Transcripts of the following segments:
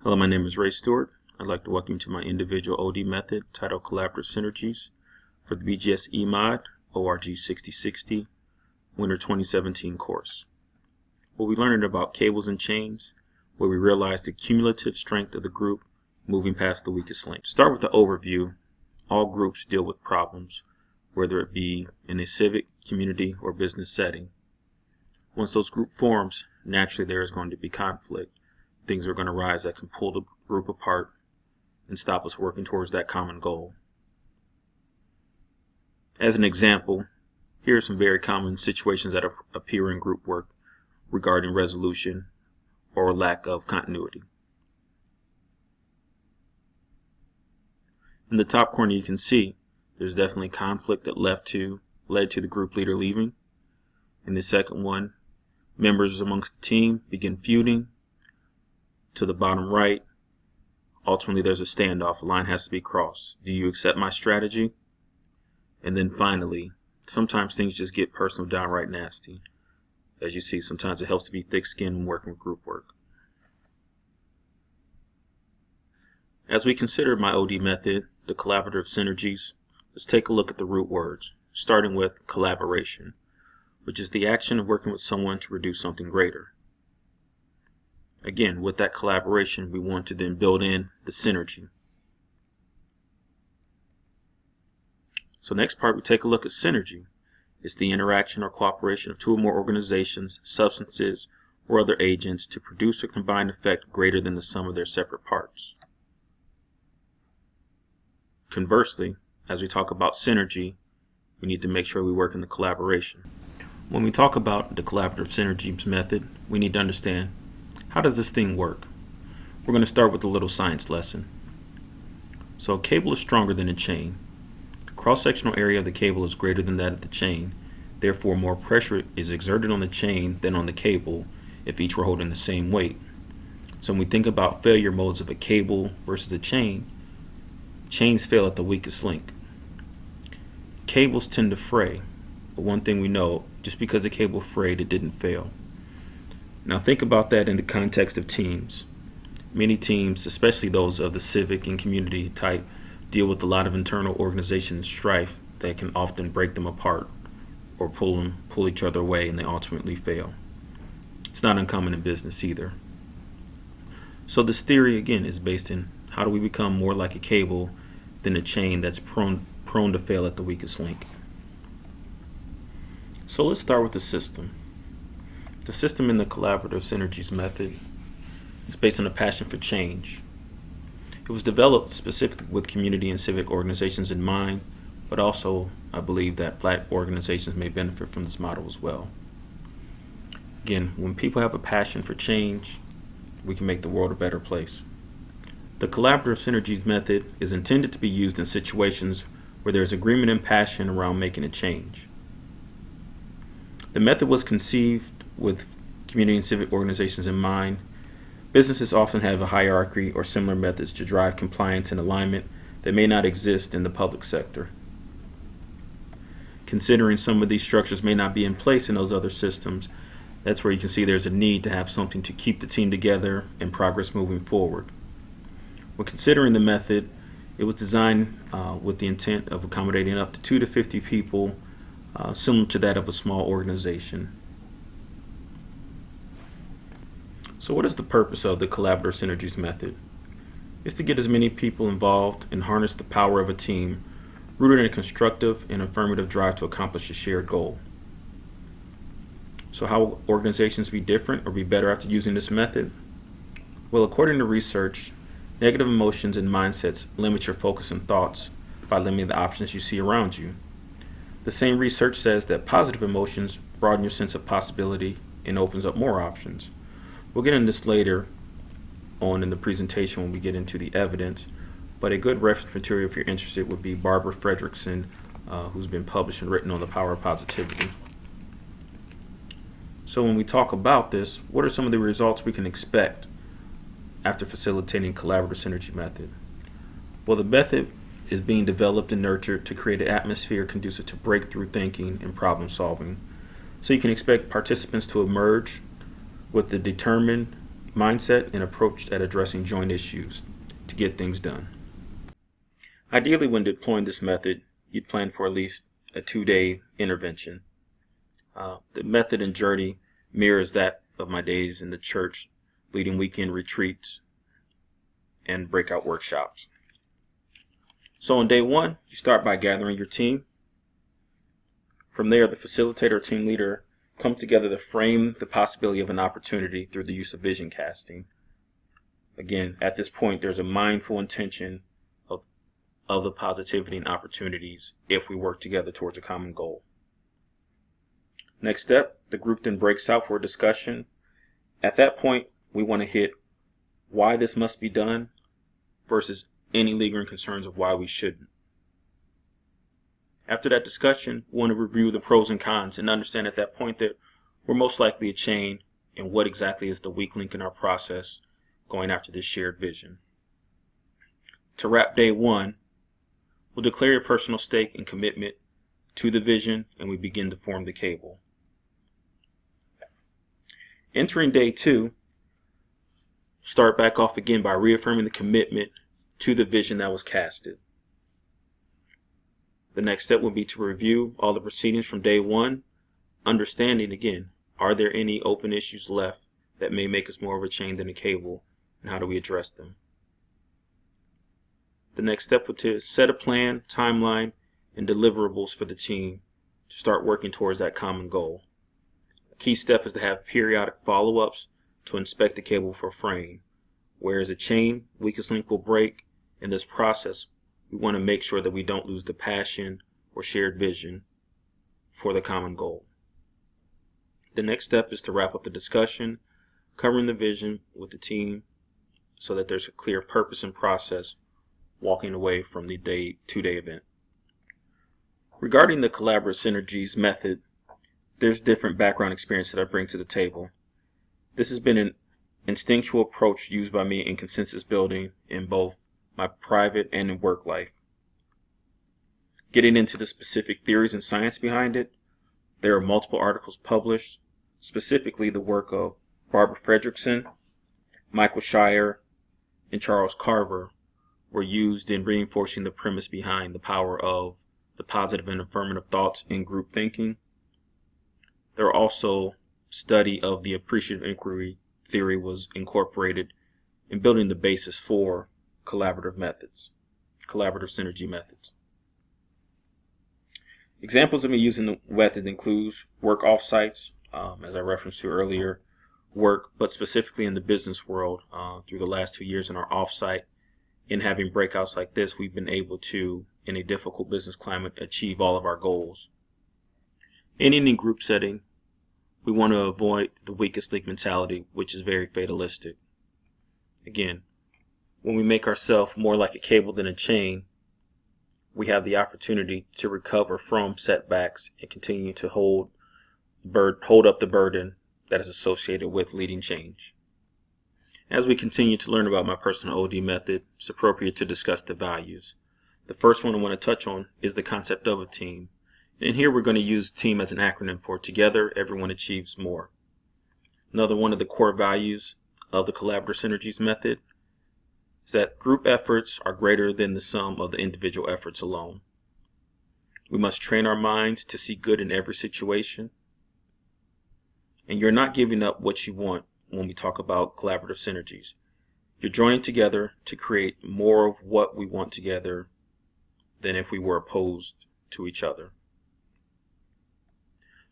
Hello, my name is Ray Stewart. I'd like to welcome you to my individual OD method titled Collaborative Synergies for the BGS eMod ORG 6060 Winter 2017 course. We'll be learning about cables and chains, where we realize the cumulative strength of the group moving past the weakest link. Start with the overview. All groups deal with problems, whether it be in a civic, community, or business setting. Once those group forms, naturally there is going to be conflict. Things are going to rise that can pull the group apart and stop us working towards that common goal. As an example, here are some very common situations that appear in group work regarding resolution or lack of continuity. In the top corner you can see there's definitely conflict that led to the group leader leaving. In the second one, members amongst the team begin feuding. To the bottom right, ultimately there's a standoff. A line has to be crossed. Do you accept my strategy? And then finally, sometimes things just get personal, downright nasty. As you see, sometimes it helps to be thick-skinned when working with group work. As we consider my OD method, the collaborative synergies, let's take a look at the root words, starting with collaboration, which is the action of working with someone to produce something greater. Again, with that collaboration, we want to then build in the synergy. So next part, we take a look at synergy. It's the interaction or cooperation of two or more organizations, substances, or other agents to produce a combined effect greater than the sum of their separate parts. Conversely, as we talk about synergy, we need to make sure we work in the collaboration. When we talk about the collaborative synergies method, we need to understand, how does this thing work? We're going to start with a little science lesson. So a cable is stronger than a chain. The cross-sectional area of the cable is greater than that of the chain. Therefore, more pressure is exerted on the chain than on the cable if each were holding the same weight. So when we think about failure modes of a cable versus a chain, chains fail at the weakest link. Cables tend to fray, but one thing we know, just because a cable frayed, it didn't fail. Now think about that in the context of teams. Many teams, especially those of the civic and community type, deal with a lot of internal organization strife that can often break them apart or pull each other away, and they ultimately fail. It's not uncommon in business either. So this theory again is based in how do we become more like a cable than a chain that's prone to fail at the weakest link. So let's start with the system. The system in the collaborative synergies method is based on a passion for change. It was developed specifically with community and civic organizations in mind, but also I believe that flat organizations may benefit from this model as well. Again, when people have a passion for change, we can make the world a better place. The collaborative synergies method is intended to be used in situations where there is agreement and passion around making a change. The method was conceived with community and civic organizations in mind. Businesses often have a hierarchy or similar methods to drive compliance and alignment that may not exist in the public sector. Considering some of these structures may not be in place in those other systems, that's where you can see there's a need to have something to keep the team together and progress moving forward. When considering the method, it was designed with the intent of accommodating up to 2 to 50 people, similar to that of a small organization. So what is the purpose of the collaborative synergies method? It's to get as many people involved and harness the power of a team rooted in a constructive and affirmative drive to accomplish a shared goal. So how will organizations be different or be better after using this method? Well, according to research, negative emotions and mindsets limit your focus and thoughts by limiting the options you see around you. The same research says that positive emotions broaden your sense of possibility and opens up more options. We'll get into this later on in the presentation when we get into the evidence, but a good reference material if you're interested would be Barbara Fredrickson, who's been published and written on the power of positivity. So when we talk about this, what are some of the results we can expect after facilitating collaborative synergy method? Well, the method is being developed and nurtured to create an atmosphere conducive to breakthrough thinking and problem solving. So you can expect participants to emerge with the determined mindset and approach at addressing joint issues to get things done. Ideally, when deploying this method, you'd plan for at least a 2-day intervention. The method and journey mirrors that of my days in the church, leading weekend retreats and breakout workshops. So on day 1, you start by gathering your team. From there, the facilitator or team leader comes together to frame the possibility of an opportunity through the use of vision casting. Again, at this point, there's a mindful intention of the positivity and opportunities if we work together towards a common goal. Next step, the group then breaks out for a discussion. At that point, we want to hit why this must be done versus any lingering concerns of why we shouldn't. After that discussion, we want to review the pros and cons and understand at that point that we're most likely a chain and what exactly is the weak link in our process going after this shared vision. To wrap day 1, we'll declare your personal stake and commitment to the vision, and we begin to form the cable. Entering day 2, start back off again by reaffirming the commitment to the vision that was casted. The next step will be to review all the proceedings from day 1, understanding again, are there any open issues left that may make us more of a chain than a cable, and how do we address them? The next step was to set a plan, timeline, and deliverables for the team to start working towards that common goal. A key step is to have periodic follow-ups to inspect the cable for fraying. Where is a chain, weakest link will break. In this process, we want to make sure that we don't lose the passion or shared vision for the common goal. The next step is to wrap up the discussion, covering the vision with the team so that there's a clear purpose and process walking away from the 2-day event. Regarding the collaborative synergies method, there's different background experience that I bring to the table. This has been an instinctual approach used by me in consensus building in both my private and in work life. Getting into the specific theories and science behind it, there are multiple articles published, specifically the work of Barbara Fredrickson, Michael Shire, and Charles Carver were used in reinforcing the premise behind the power of the positive and affirmative thoughts in group thinking. There are also study of the appreciative inquiry theory was incorporated in building the basis for collaborative synergy methods. Examples of me using the method includes work offsites, as I referenced to earlier, work, but specifically in the business world. Through the last 2 years in our offsite, in having breakouts like this, we've been able to, in a difficult business climate, achieve all of our goals. In any group setting, we want to avoid the weakest link mentality, which is very fatalistic. Again, when we make ourselves more like a cable than a chain, we have the opportunity to recover from setbacks and continue to hold up the burden that is associated with leading change. As we continue to learn about my personal OD method, it's appropriate to discuss the values. The first one I want to touch on is the concept of a team. And here we're going to use team as an acronym for together, everyone achieves more. Another one of the core values of the collaborative synergies method is that group efforts are greater than the sum of the individual efforts alone. We must train our minds to see good in every situation. And you're not giving up what you want when we talk about collaborative synergies. You're joining together to create more of what we want together than if we were opposed to each other.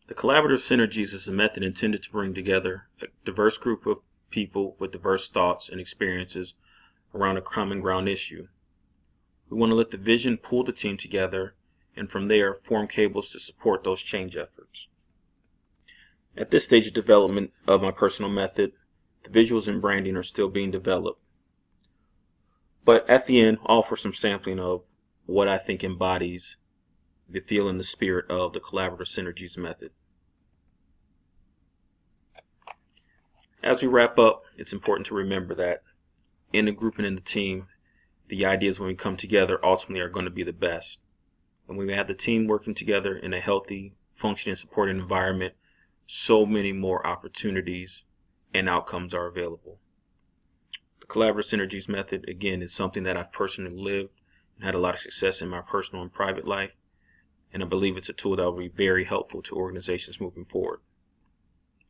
The collaborative synergies is a method intended to bring together a diverse group of people with diverse thoughts and experiences around a common ground issue. We want to let the vision pull the team together and from there form cables to support those change efforts. At this stage of development of my personal method, the visuals and branding are still being developed. But at the end, I'll offer some sampling of what I think embodies the feel and the spirit of the collaborative synergies method. As we wrap up, it's important to remember that in the group and in the team, the ideas when we come together ultimately are going to be the best. And when we have the team working together in a healthy, functioning, supporting environment, so many more opportunities and outcomes are available. Collaborative synergies method, again, is something that I've personally lived and had a lot of success in my personal and private life, and I believe it's a tool that will be very helpful to organizations moving forward.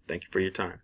Thank you for your time.